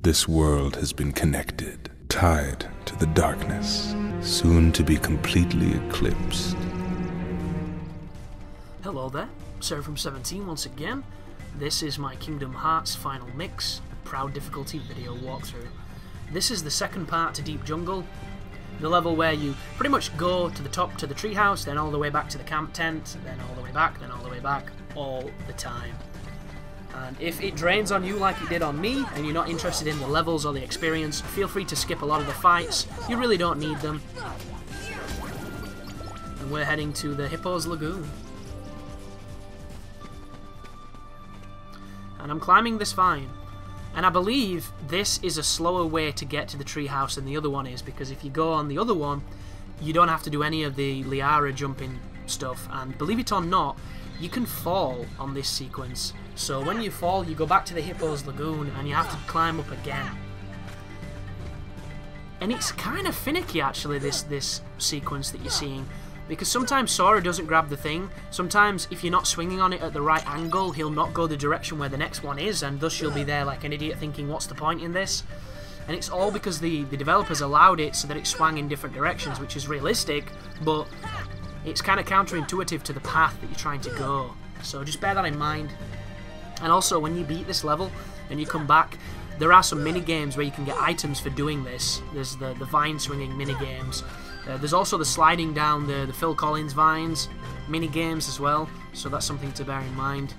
This world has been connected, tied to the darkness, soon to be completely eclipsed. Hello there, Seraphim17 once again. This is my Kingdom Hearts Final Mix, Proud Difficulty video walkthrough. This is the second part to Deep Jungle, the level where you pretty much go to the top to the treehouse, then all the way back to the camp tent, then all the way back, then all the way back, all the time. And if it drains on you like it did on me, and you're not interested in the levels or the experience, feel free to skip a lot of the fights. You really don't need them. And we're heading to the Hippo's Lagoon. And I'm climbing this vine. And I believe this is a slower way to get to the treehouse than the other one is, because if you go on the other one, you don't have to do any of the Liara jumping stuff. And believe it or not, you can fall on this sequence. So when you fall, you go back to the Hippo's Lagoon and you have to climb up again. And it's kind of finicky actually, this sequence that you're seeing, because sometimes Sora doesn't grab the thing. Sometimes if you're not swinging on it at the right angle, he'll not go the direction where the next one is, and thus you'll be there like an idiot thinking, what's the point in this? And it's all because the developers allowed it so that it swung in different directions, which is realistic, but it's kind of counterintuitive to the path that you're trying to go. So just bear that in mind. And also, when you beat this level and you come back, there are some mini-games where you can get items for doing this. There's the vine-swinging mini-games. There's also the sliding down the Phil Collins vines mini-games as well, so that's something to bear in mind.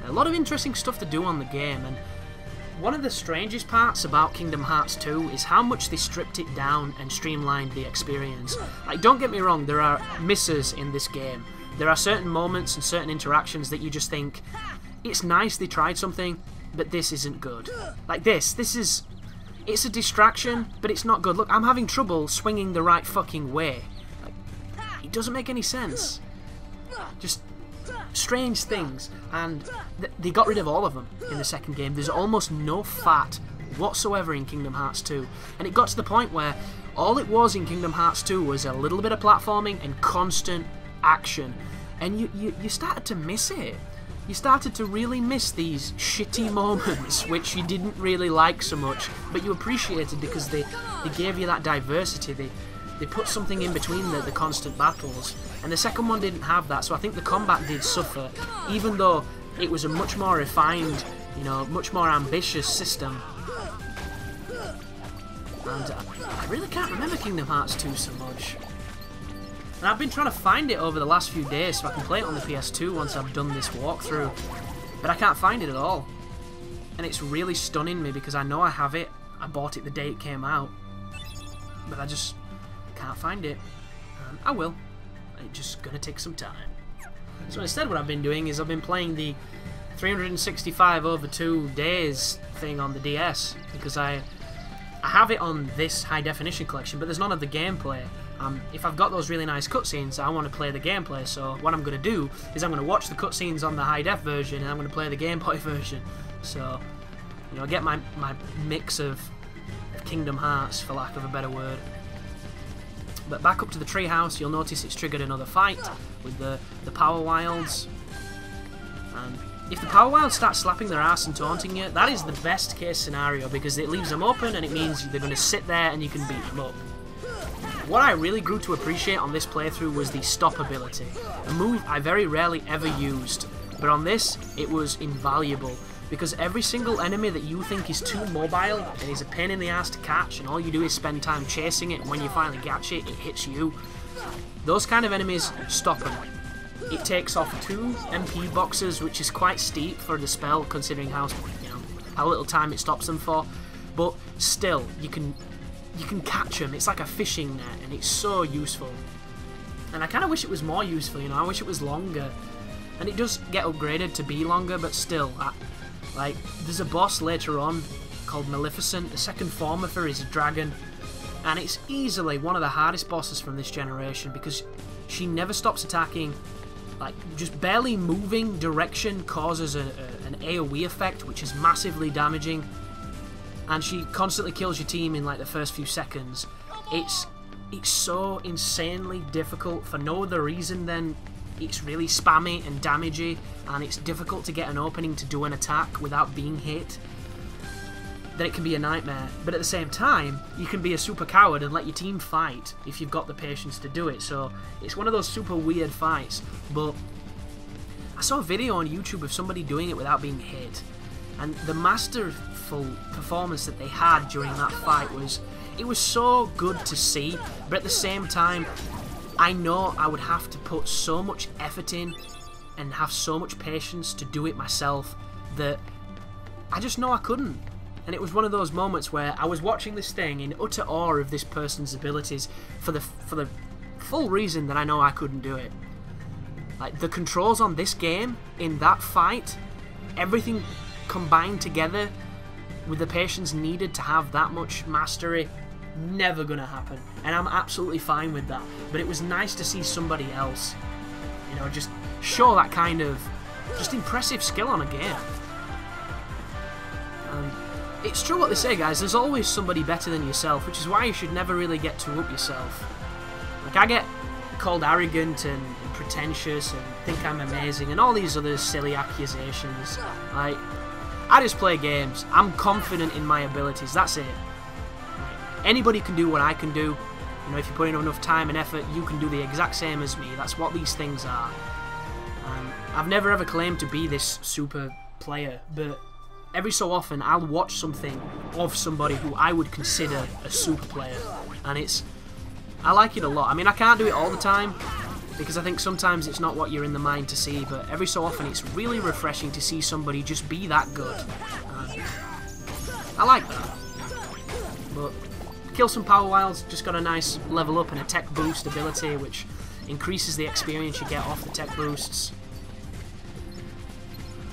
A lot of interesting stuff to do on the game, and one of the strangest parts about Kingdom Hearts 2 is how much they stripped it down and streamlined the experience. Like, don't get me wrong, there are misses in this game. There are certain moments and certain interactions that you just think, it's nice they tried something, but this isn't good. Like this is... It's a distraction, but it's not good. Look, I'm having trouble swinging the right fucking way. Like, it doesn't make any sense. Just strange things. And they got rid of all of them in the second game. There's almost no fat whatsoever in Kingdom Hearts 2. And it got to the point where all it was in Kingdom Hearts 2 was a little bit of platforming and constant action. And you started to miss it. You started to really miss these shitty moments which you didn't really like so much, but you appreciated because they gave you that diversity. They put something in between the constant battles, and the second one didn't have that, so I think the combat did suffer, even though it was a much more refined, you know, much more ambitious system. And I really can't remember Kingdom Hearts 2 so much. And I've been trying to find it over the last few days so I can play it on the PS2 once I've done this walkthrough. But I can't find it at all. And it's really stunning me because I know I have it. I bought it the day it came out. But I just can't find it. And I will. It's just gonna take some time. So instead what I've been doing is I've been playing the 365 over 2 days thing on the DS. Because I have it on this high definition collection, but there's none of the gameplay. If I've got those really nice cutscenes, I want to play the gameplay, so what I'm going to do is I'm going to watch the cutscenes on the high-def version, and I'm going to play the Game Boy version. So, you know, I get my mix of Kingdom Hearts, for lack of a better word. But back up to the treehouse, you'll notice it's triggered another fight with the Power Wilds. And if the Power Wilds start slapping their ass and taunting you, that is the best case scenario, because it leaves them open and it means they're going to sit there and you can beat them up. What I really grew to appreciate on this playthrough was the stop ability, a move I very rarely ever used, but on this it was invaluable, because every single enemy that you think is too mobile and is a pain in the ass to catch, and all you do is spend time chasing it, and when you finally catch it, it hits you. Those kind of enemies, stop them. It takes off 2 MP boxes, which is quite steep for the spell, considering how little time it stops them for, but still, you can catch them. It's like a fishing net, and it's so useful. And I kind of wish it was more useful, you know. I wish it was longer. And it does get upgraded to be longer, but still, like, there's a boss later on called Maleficent. The second form of her is a dragon, and it's easily one of the hardest bosses from this generation because she never stops attacking. Like, just barely moving direction causes an AoE effect, which is massively damaging. And she constantly kills your team in like the first few seconds. It's so insanely difficult for no other reason than it's really spammy and damagey, and it's difficult to get an opening to do an attack without being hit. then it can be a nightmare. But at the same time, you can be a super coward and let your team fight if you've got the patience to do it. So it's one of those super weird fights. But I saw a video on YouTube of somebody doing it without being hit, and the masterful performance that they had during that fight was so good to see. But at the same time, I know I would have to put so much effort in and have so much patience to do it myself that I just know I couldn't. And it was one of those moments where I was watching this thing in utter awe of this person's abilities for the full reason that I know I couldn't do it. Like, the controls on this game, in that fight, everything combined together with the patience needed to have that much mastery, never gonna happen. And I'm absolutely fine with that. But it was nice to see somebody else, you know, just show that kind of just impressive skill on a game. And it's true what they say, guys, there's always somebody better than yourself, which is why you should never really get too up yourself. Like, I get called arrogant and pretentious and think I'm amazing and all these other silly accusations. Like, I just play games. I'm confident in my abilities, that's it. Anybody can do what I can do. You know, if you put in enough time and effort, you can do the exact same as me. That's what these things are. I've never ever claimed to be this super player, but every so often I'll watch something of somebody who I would consider a super player, and I like it a lot. I mean, I can't do it all the time, because I think sometimes it's not what you're in the mind to see, but every so often it's really refreshing to see somebody just be that good. I like that. But Kill Some Power Wilds just got a nice level up and a tech boost ability, which increases the experience you get off the tech boosts.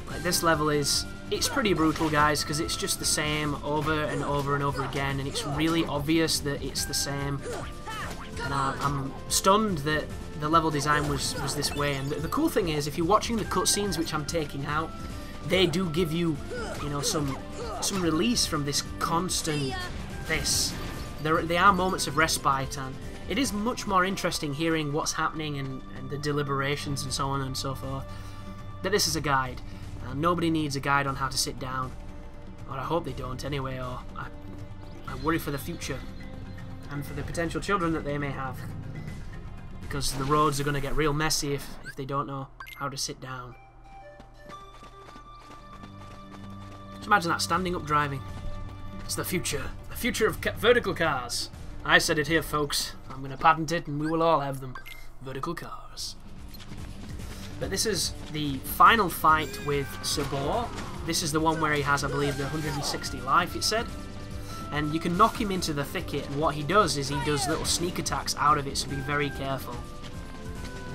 Like, this level it's pretty brutal, guys, because it's just the same over and over and over again, and it's really obvious that it's the same. And I'm stunned that the level design was this way. And the cool thing is, if you're watching the cutscenes, which I'm taking out, they do give you, you know, some release from this constant this. There are moments of respite, and it is much more interesting hearing what's happening and the deliberations and so on and so forth. That this is a guide. Nobody needs a guide on how to sit down, or I hope they don't anyway, or I worry for the future and for the potential children that they may have, because the roads are going to get real messy if they don't know how to sit down. Just imagine that, standing up driving. It's the future of vertical cars. I said it here, folks. I'm going to patent it and we will all have them. Vertical cars. But this is the final fight with Sabor. This is the one where he has, I believe, the 160 life, it said. And you can knock him into the thicket, and what he does is he does little sneak attacks out of it, so be very careful.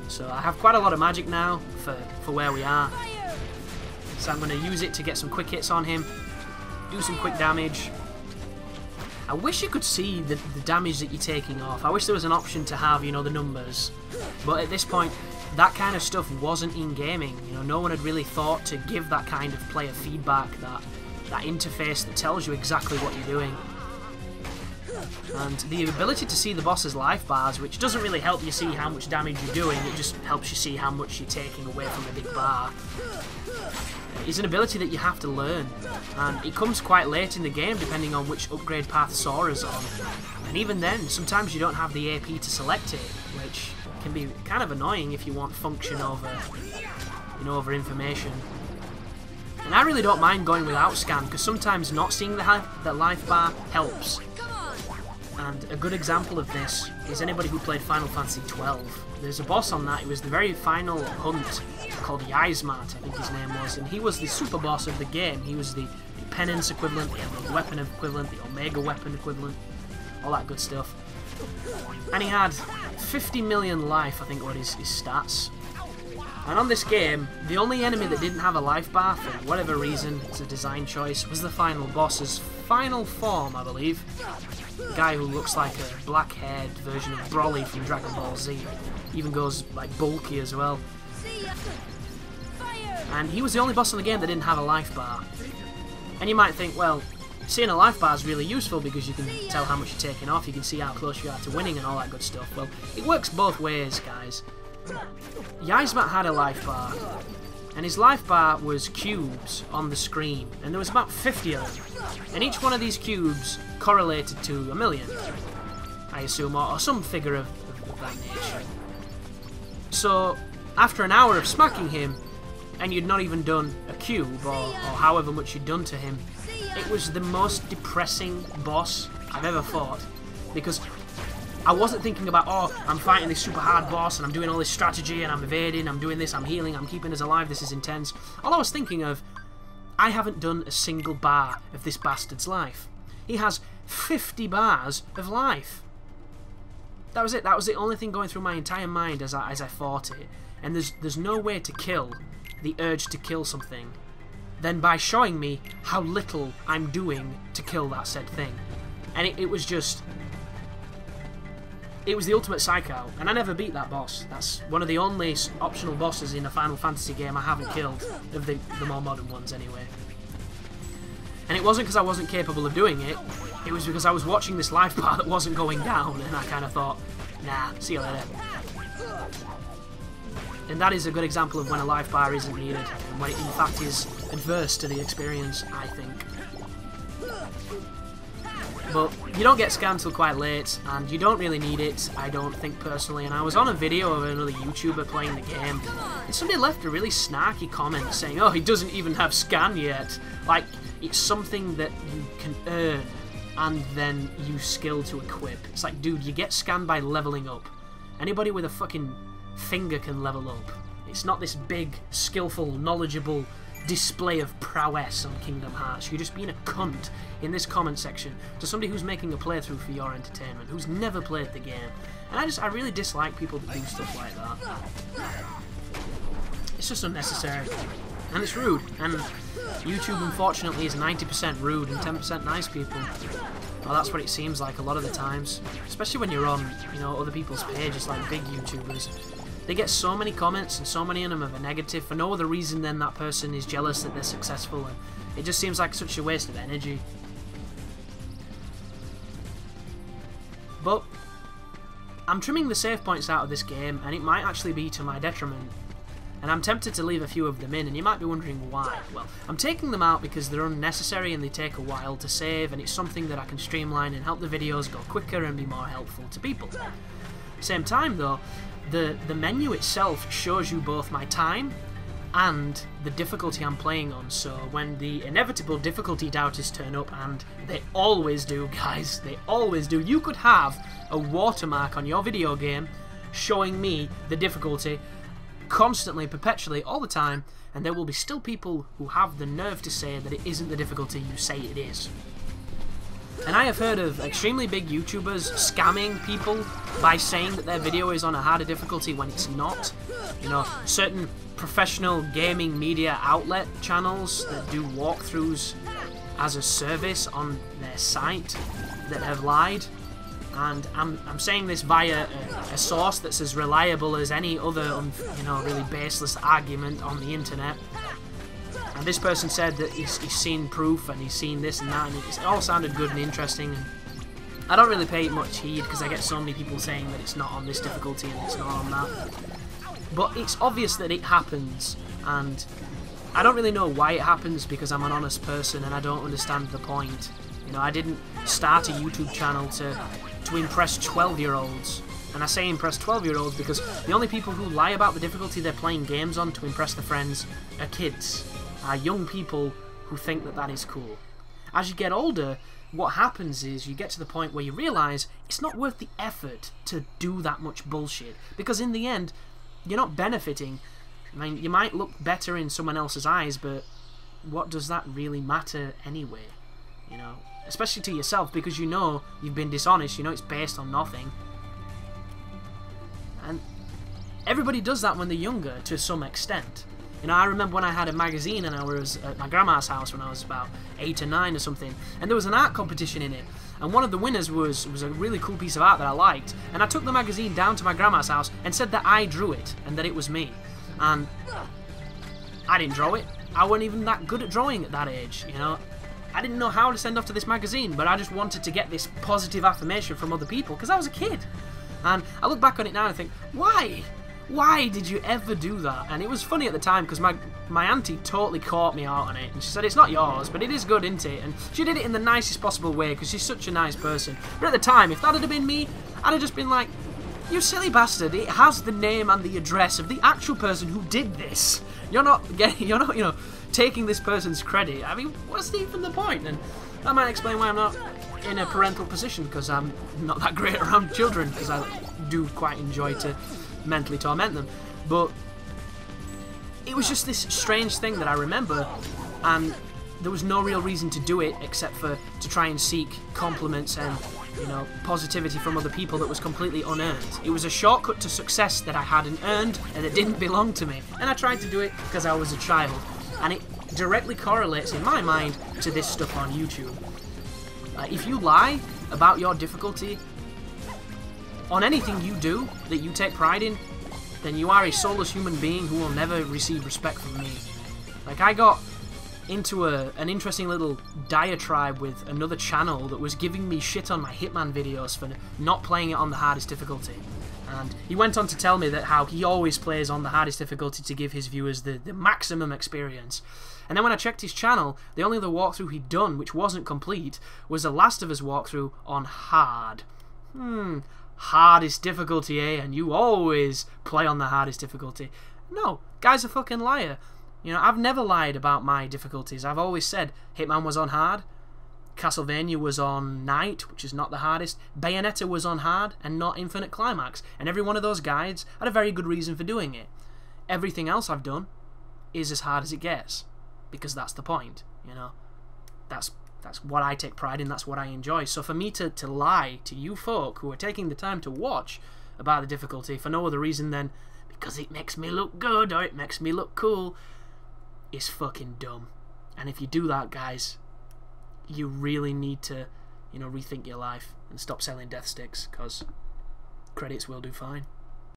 So I have quite a lot of magic now for where we are. So I'm going to use it to get some quick hits on him, do some quick damage. I wish you could see the damage that you're taking off. I wish there was an option to have, you know, the numbers. But at this point, that kind of stuff wasn't in gaming. You know, no one had really thought to give that kind of player feedback, that interface that tells you exactly what you're doing. And the ability to see the boss's life bars, which doesn't really help you see how much damage you're doing, it just helps you see how much you're taking away from a big bar, is an ability that you have to learn. And it comes quite late in the game, depending on which upgrade path Sora's on. And even then, sometimes you don't have the AP to select it, which can be kind of annoying if you want function over, you know, over information. And I really don't mind going without scan, because sometimes not seeing the life bar helps. And a good example of this is anybody who played Final Fantasy XII. There's a boss on that. It was the very final hunt called Yzmat, I think his name was, and he was the super boss of the game. He was the penance equivalent, the emerald weapon equivalent, the omega weapon equivalent, all that good stuff. And he had 50 million life, I think, were his stats. And on this game, the only enemy that didn't have a life bar, for whatever reason, it's a design choice, was the final boss's final form, I believe. The guy who looks like a black-haired version of Broly from Dragon Ball Z. Even goes, like, bulky as well. And he was the only boss in the game that didn't have a life bar. And you might think, well, seeing a life bar is really useful because you can tell how much you're taking off, you can see how close you are to winning and all that good stuff. Well, it works both ways, guys. Yzmat had a life bar, And his life bar was cubes on the screen, and there was about 50 of them. And each one of these cubes correlated to 1,000,000, I assume, or some figure of that nature. So, after an hour of smacking him, and you'd not even done a cube, or however much you'd done to him, it was the most depressing boss I've ever fought, because I wasn't thinking about, oh, I'm fighting this super hard boss, and I'm doing all this strategy, and I'm evading, I'm doing this, I'm healing, I'm keeping us alive, this is intense. All I was thinking of, I haven't done a single bar of this bastard's life. He has 50 bars of life. That was it. That was the only thing going through my entire mind as I fought it. And there's no way to kill the urge to kill something than by showing me how little I'm doing to kill that said thing. And it was just... It was the ultimate psycho, and I never beat that boss. That's one of the only optional bosses in a Final Fantasy game I haven't killed, of the more modern ones anyway. And it wasn't because I wasn't capable of doing it, it was because I was watching this life bar that wasn't going down, and I kind of thought, nah, see you later. And that is a good example of when a life bar isn't needed, and when it in fact is adverse to the experience, I think. But you don't get scanned till quite late, and you don't really need it, I don't think personally. And I was on a video of another YouTuber playing the game, and somebody left a really snarky comment saying, oh, he doesn't even have scan yet. Like, it's something that you can earn, and then use skill to equip. It's like, dude, you get scanned by leveling up. Anybody with a fucking finger can level up. It's not this big, skillful, knowledgeable display of prowess on Kingdom Hearts. You're just being a cunt in this comment section to somebody who's making a playthrough for your entertainment, who's never played the game. And I really dislike people that do stuff like that. It's just unnecessary. And it's rude. And YouTube, unfortunately, is 90% rude and 10% nice people. Well, that's what it seems like a lot of the times. Especially when you're on, you know, other people's pages, like big YouTubers. They get so many comments, and so many of them are negative for no other reason than that person is jealous that they're successful, and it just seems like such a waste of energy. But I'm trimming the save points out of this game, and it might actually be to my detriment. And I'm tempted to leave a few of them in, and you might be wondering why. Well, I'm taking them out because they're unnecessary and they take a while to save, and it's something that I can streamline and help the videos go quicker and be more helpful to people. At the same time, though, the menu itself shows you both my time and the difficulty I'm playing on, so when the inevitable difficulty doubters turn up, and they always do, guys, they always do, you could have a watermark on your video game showing me the difficulty constantly, perpetually, all the time, and there will be still people who have the nerve to say that it isn't the difficulty you say it is. And I have heard of extremely big YouTubers scamming people by saying that their video is on a harder difficulty when it's not. You know, certain professional gaming media outlet channels that do walkthroughs as a service on their site that have lied. And I'm saying this via a source that's as reliable as any other, you know, really baseless argument on the internet. And this person said that he's seen proof and he's seen this and that, and it all sounded good and interesting. And I don't really pay it much heed because I get so many people saying that it's not on this difficulty and it's not on that. But it's obvious that it happens, and I don't really know why it happens because I'm an honest person and I don't understand the point. You know, I didn't start a YouTube channel to impress 12-year-olds. And I say impress 12-year-olds because the only people who lie about the difficulty they're playing games on to impress their friends are kids. Are young people who think that that is cool. As you get older, what happens is you get to the point where you realise it's not worth the effort to do that much bullshit, because in the end, you're not benefiting. I mean, you might look better in someone else's eyes, but what does that really matter anyway? You know, especially to yourself, because you know you've been dishonest, you know it's based on nothing. And everybody does that when they're younger, to some extent. You know, I remember when I had a magazine and I was at my grandma's house when I was about 8 or 9 or something, and there was an art competition in it, and one of the winners was a really cool piece of art that I liked, and I took the magazine down to my grandma's house and said that I drew it, and that it was me. And I didn't draw it. I wasn't even that good at drawing at that age, you know. I didn't know how to send off to this magazine, but I just wanted to get this positive affirmation from other people, because I was a kid. And I look back on it now and think, why? Why did you ever do that? And it was funny at the time because my auntie totally caught me out on it, and she said, it's not yours, but it is good, isn't it? And she did it in the nicest possible way because she's such a nice person. But at the time, if that had been me, I'd have just been like, you silly bastard, it has the name and the address of the actual person who did this. You're not, you know, taking this person's credit. I mean, what's even the point? And that might explain why I'm not in a parental position, because I'm not that great around children, because I do quite enjoy to mentally torment them. But it was just this strange thing that I remember, and there was no real reason to do it except for to try and seek compliments and, you know, positivity from other people that was completely unearned. It was a shortcut to success that I hadn't earned and it didn't belong to me. And I tried to do it because I was a child. And it directly correlates, in my mind, to this stuff on YouTube. If you lie about your difficulty on anything you do that you take pride in, then you are a soulless human being who will never receive respect from me. Like, I got into an interesting little diatribe with another channel that was giving me shit on my Hitman videos for not playing it on the hardest difficulty. And he went on to tell me that how he always plays on the hardest difficulty to give his viewers the maximum experience. And then when I checked his channel, the only other walkthrough he'd done, which wasn't complete, was a Last of Us walkthrough on hard. Hardest difficulty, eh? And you always play on the hardest difficulty. No, guy's a fucking liar. You know, I've never lied about my difficulties. I've always said Hitman was on hard, Castlevania was on Night, which is not the hardest, Bayonetta was on hard, and not Infinite Climax. And every one of those guides had a very good reason for doing it. Everything else I've done is as hard as it gets, because that's the point, you know. That's what I take pride in, that's what I enjoy. So for me to lie to you folk who are taking the time to watch about the difficulty for no other reason than because it makes me look good or it makes me look cool, is fucking dumb. And if you do that, guys, you really need to, you know, rethink your life and stop selling death sticks, because credits will do fine.